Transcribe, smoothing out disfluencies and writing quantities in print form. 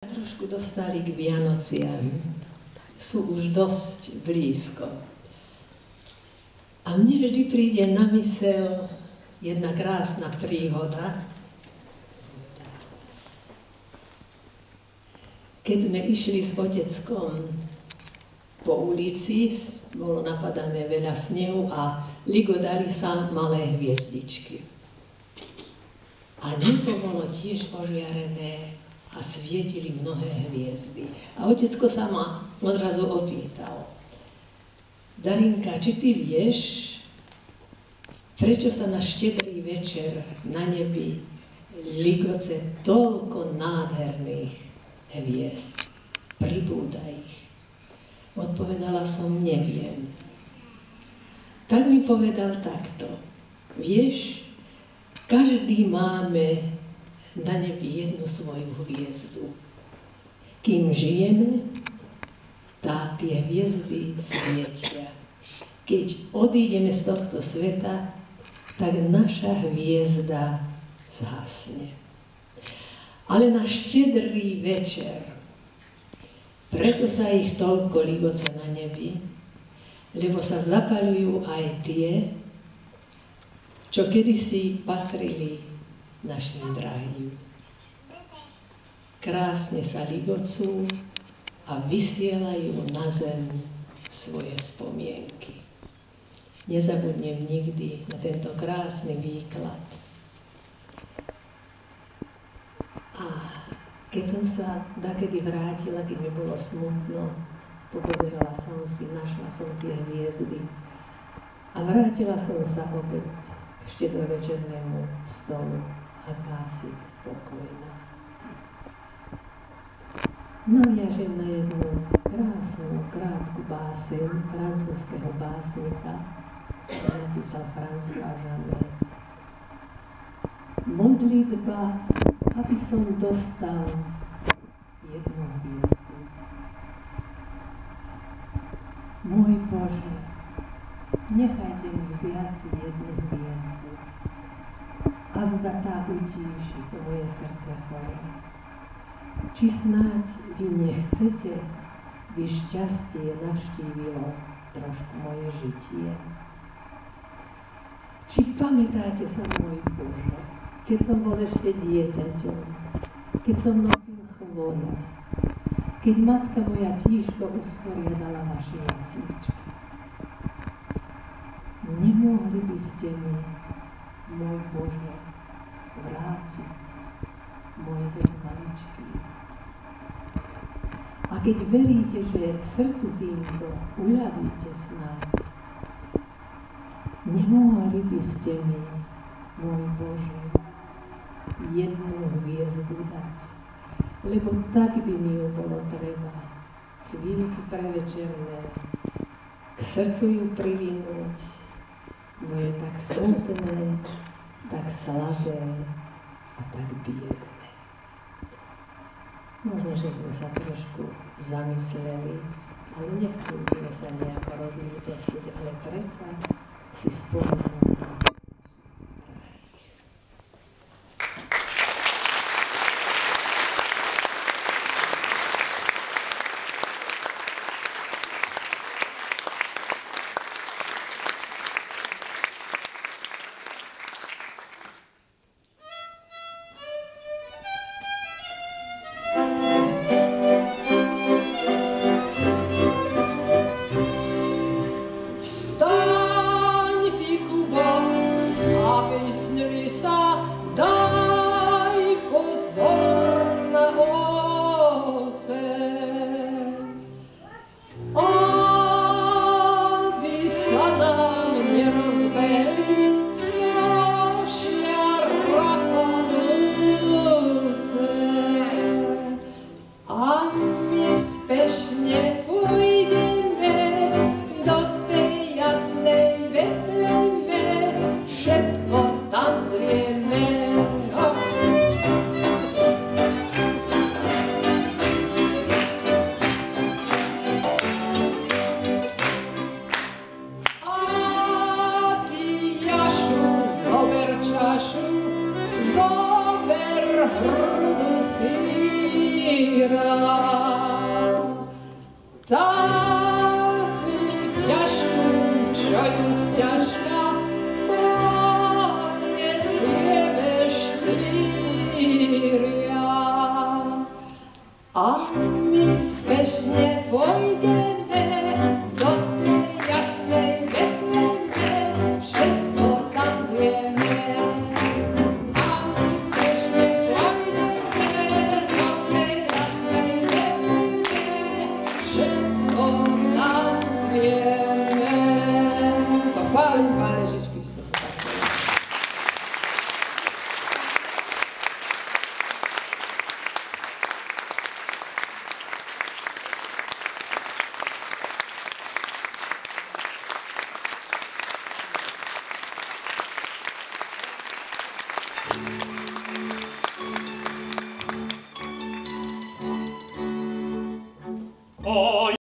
Trošku dostali k Vianociam. Sú už dosť blízko. A mne vždy príde na mysel jedna krásna príhoda. Keď sme išli s oteckom po ulici, bolo napadané veľa snehu a ligodali sa malé hviezdičky. A nebo bolo tiež ožiarené a svietili mnohé hviezdy. A otecko sa ma odrazu opýtal: Darinka, či ty vieš, prečo sa na štedrý večer na nebi ligoce toľko nádherných hviezd? Pribúda ich. Odpovedala som: neviem. Tak mi povedal takto: vieš, každý máme na nebi jednu svoju hviezdu. Kým žijeme, tie hviezdy svietia. Keď odídeme z tohto sveta, tak naša hviezda zhasne. Ale na štedrý večer, preto sa ich toľko ligoce na nebi, lebo sa zapaľujú aj tie, čo kedysi patrili našim drahým. Krásne sa ligocú a vysielajú na zem svoje spomienky. Nezabudnem nikdy na tento krásny výklad. A keď som sa dakedy vrátila, keď mi bolo smutno, popozerala som si, našla som tie hviezdy a vrátila som sa opäť k štedrovečernému stolu. Akási pokojná. Naviažem na jednu krásnu, krátku báseň francúzskeho básnika, ktorý napísal François Jamais. Modlitba, aby som dostal jednu hviezdu. Môj Bože, nechajte mi vziať si jednu hviezdu. A zda tá utíši to moje srdce chore. Či snáď vy nechcete, by šťastie navštívilo trošku moje žitie? Či pamätáte sa, môj Bože, keď som bol ešte dieťaťom, keď som nosil chvoja, keď matka moja tížko usporiadala vaše jasličky? Nemohli by ste mi, môj Bože, vrátiť môj vek maličký. A keď veríte, že srdcu týmto uľavíte snáď, nemohli by ste mi, môj Bože, jednu hviezdu dať, lebo tak by mi ju bolo treba, chvíľky prevečerné, k srdcu ju privinúť, moje tak smutné, tak slabé a tak biedné. Možno, že sme sa trošku zamysleli, ale nechceli sme sa nejako rozlútosiť, ale predsa si spomenuli. Wstań, ty Takú ťažkú, čo ju sťažka ponesieme štyria. A my spešne pôjdeme do tej jasnej Betleme, všetko tam zvieme. A my spešne pôjdeme do tej jasnej Betleme, všetko tam zvieme. Pochválim Pán Ježiš Kristus. Oh